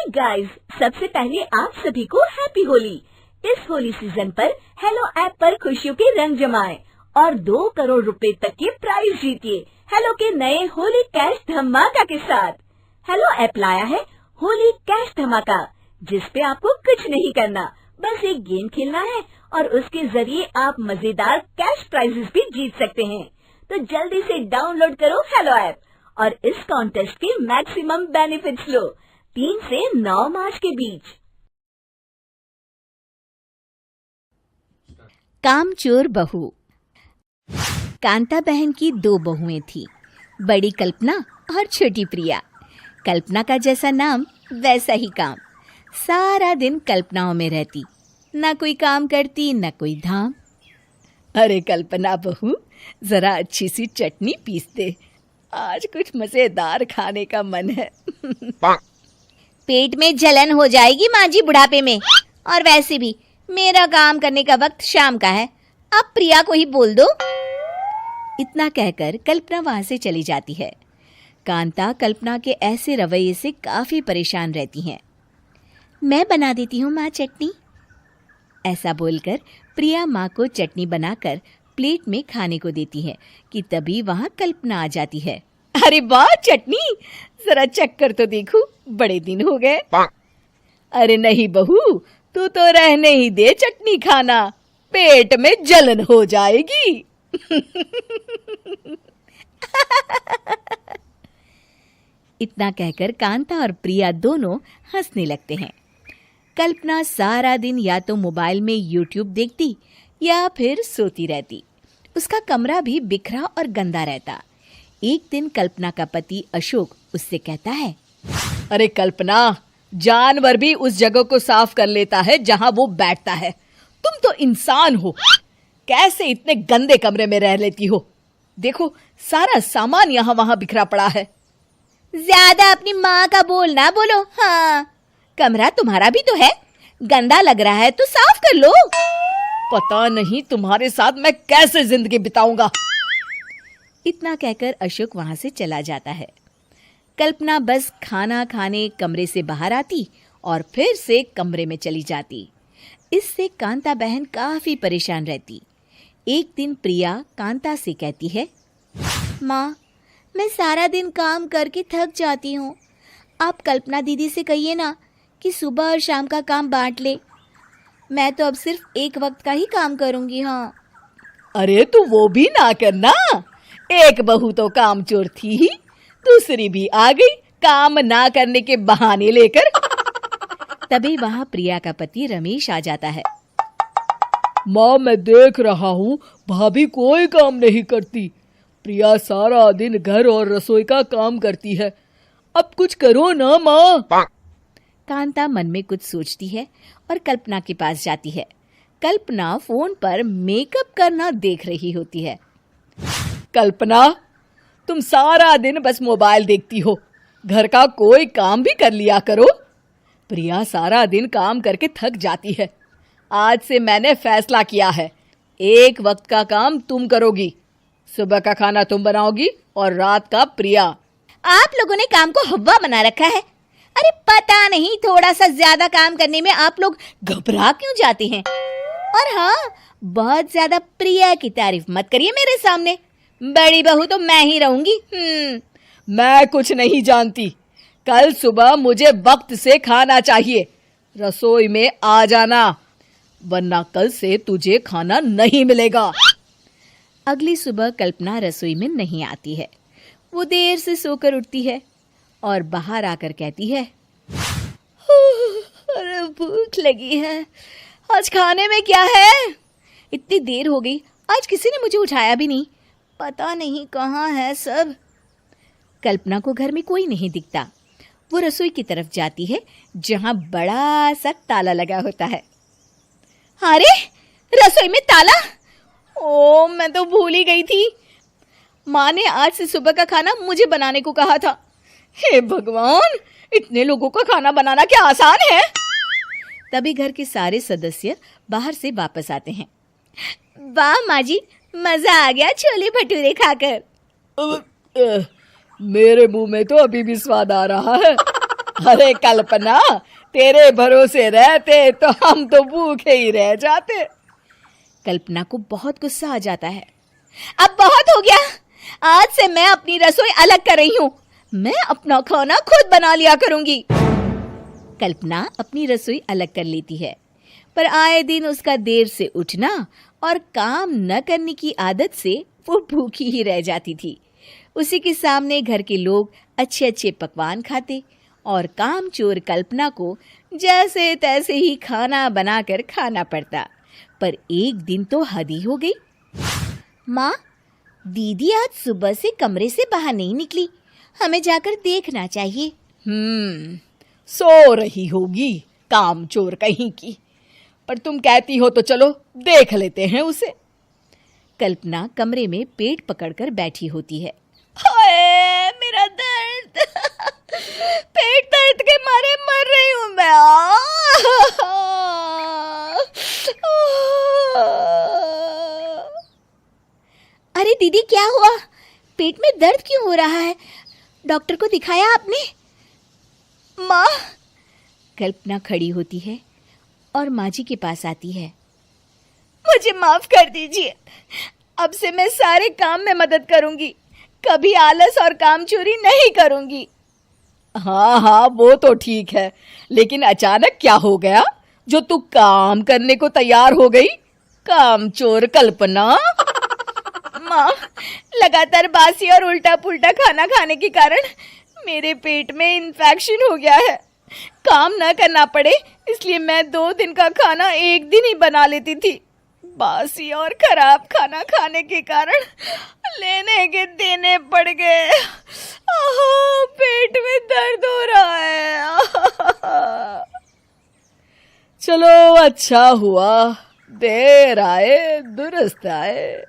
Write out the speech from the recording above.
Guys, सबसे पहले आप सभी को हैप्पी होली। इस होली सीजन पर हेलो ऐप पर खुशियों के रंग जमाएं और 2 करोड़ रुपए तक के प्राइज जीतिए हेलो के नए होली कैश धमाका के साथ। हेलो ऐप लाया है होली कैश धमाका, जिसपे आपको कुछ नहीं करना, बस एक गेम खेलना है और उसके जरिए आप मजेदार कैश प्राइजेस भी जीत सकते हैं। तो जल्दी से डाउनलोड करो हेलो ऐप और इस कॉन्टेस्ट के मैक्सिमम बेनिफिट्स लो 3 से 9 मार्च के बीच। कामचोर बहू। कांता बहन की 2 बहुएं थी, बड़ी कल्पना और छोटी प्रिया। कल्पना का जैसा नाम वैसा ही काम। सारा दिन कल्पनाओं में रहती, ना कोई काम करती न कोई धाम। अरे कल्पना बहू, जरा अच्छी सी चटनी पीस दे, आज कुछ मजेदार खाने का मन है। पेट में जलन हो जाएगी माँ जी बुढ़ापे में, और वैसे भी मेरा काम करने का वक्त शाम का है, अब प्रिया को ही बोल दो। इतना कहकर कल्पना वहां से चली जाती है। कांता कल्पना के ऐसे रवैये से काफी परेशान रहती हैं। मैं बना देती हूँ माँ चटनी। ऐसा बोलकर प्रिया माँ को चटनी बनाकर प्लेट में खाने को देती है कि तभी वहां कल्पना आ जाती है। अरे वाह चटनी, जरा चख कर तो देखूं, बड़े दिन हो गए। अरे नहीं बहू, तू तो रहने ही दे चटनी खाना, पेट में जलन हो जाएगी। इतना कहकर कांता और प्रिया दोनों हंसने लगते हैं। कल्पना सारा दिन या तो मोबाइल में यूट्यूब देखती या फिर सोती रहती। उसका कमरा भी बिखरा और गंदा रहता। एक दिन कल्पना का पति अशोक उससे कहता है, अरे कल्पना, जानवर भी उस जगह को साफ कर लेता है जहां वो बैठता है, तुम तो इंसान हो, कैसे इतने गंदे कमरे में रह लेती हो? देखो सारा सामान यहाँ वहां बिखरा पड़ा है। ज्यादा अपनी माँ का बोल ना बोलो। हाँ, कमरा तुम्हारा भी तो है, गंदा लग रहा है तो साफ कर लो। पता नहीं तुम्हारे साथ मैं कैसे जिंदगी बिताऊंगा। इतना कहकर अशोक वहां से चला जाता है। कल्पना बस खाना खाने कमरे से बाहर आती और फिर से कमरे में चली जाती। इससे कांता बहन काफी परेशान रहती। एक दिन प्रिया कांता से कहती है, माँ, मैं सारा दिन काम करके थक जाती हूँ, आप कल्पना दीदी से कहिए ना कि सुबह और शाम का काम बांट ले, मैं तो अब सिर्फ एक वक्त का ही काम करूँगी। हाँ। अरे तू वो भी ना करना, एक बहू तो कामचोर थी ही, दूसरी भी आ गई काम ना करने के बहाने लेकर। तभी वहां प्रिया का पति रमेश आ जाता है। माँ, मैं देख रहा हूँ भाभी कोई काम नहीं करती, प्रिया सारा दिन घर और रसोई का काम करती है, अब कुछ करो ना माँ। कांता मन में कुछ सोचती है और कल्पना के पास जाती है। कल्पना फोन पर मेकअप करना देख रही होती है। कल्पना, तुम सारा दिन बस मोबाइल देखती हो, घर का कोई काम भी कर लिया करो। प्रिया सारा दिन काम करके थक जाती है, आज से मैंने फैसला किया है, एक वक्त का काम तुम करोगी, सुबह का खाना तुम बनाओगी और रात का प्रिया। आप लोगों ने काम को हव्वा बना रखा है। अरे पता नहीं थोड़ा सा ज्यादा काम करने में आप लोग घबरा क्यों जाते हैं। और हाँ, बहुत ज्यादा प्रिया की तारीफ मत करिए मेरे सामने, बड़ी बहू तो मैं ही रहूंगी। मैं कुछ नहीं जानती, कल सुबह मुझे वक्त से खाना चाहिए, रसोई में आ जाना, वरना कल से तुझे खाना नहीं मिलेगा। अगली सुबह कल्पना रसोई में नहीं आती है। वो देर से सोकर उठती है और बाहर आकर कहती है, अरे भूख लगी है, आज खाने में क्या है? इतनी देर हो गई, आज किसी ने मुझे उठाया भी नहीं, पता नहीं कहाँ है सब। कल्पना को घर में कोई नहीं दिखता। वो रसोई की तरफ जाती है जहां बड़ा सा ताला लगा होता है। अरे रसोई में ताला? ओ, मैं तो भूल ही गई थी। माँ ने आज से सुबह का खाना मुझे बनाने को कहा था। हे भगवान, इतने लोगों का खाना बनाना क्या आसान है? तभी घर के सारे सदस्य बाहर से वापस आते हैं। वाह माँ जी, मजा आ गया छोले भटूरे खाकर। मेरे मुंह में तो अभी भी स्वाद आ रहा है। अरे कल्पना, तेरे भरोसे रहते तो हम तो भूखे ही रह जाते। कल्पना को बहुत गुस्सा आ जाता है। अब बहुत हो गया, आज से मैं अपनी रसोई अलग कर रही हूँ। मैं अपना खाना खुद बना लिया करूंगी। कल्पना अपनी रसोई अलग कर लेती है, पर आए दिन उसका देर से उठना और काम न करने की आदत से वो भूखी ही रह जाती थी। उसी के सामने घर के लोग अच्छे अच्छे पकवान खाते और कामचोर कल्पना को जैसे तैसे ही खाना बनाकर खाना पड़ता। पर एक दिन तो हद ही हो गई। माँ, दीदी आज सुबह से कमरे से बाहर नहीं निकली, हमें जाकर देखना चाहिए। सो रही होगी कामचोर कहीं की, पर तुम कहती हो तो चलो देख लेते हैं उसे। कल्पना कमरे में पेट पकड़कर बैठी होती है। हाय मेरा दर्द, पेट दर्द के मारे मर रही हूं मैं। अरे दीदी, क्या हुआ? पेट में दर्द क्यों हो रहा है? डॉक्टर को दिखाया आपने? माँ, कल्पना खड़ी होती है और माँ जी के पास आती है। मुझे माफ कर दीजिए, अब से मैं सारे काम में मदद करूंगी, कभी आलस और काम चोरी नहीं करूंगी। हाँ, वो तो ठीक है, लेकिन अचानक क्या हो गया जो तू काम करने को तैयार हो गई? कामचोर कल्पना। माँ, लगातार बासी और उल्टा पुल्टा खाना खाने के कारण मेरे पेट में इन्फेक्शन हो गया है। काम न करना पड़े इसलिए मैं 2 दिन का खाना एक दिन ही बना लेती थी। बासी और खराब खाना खाने के कारण लेने के देने पड़ गए। पेट में दर्द हो रहा है। चलो अच्छा हुआ, देर आए दुरुस्त आए।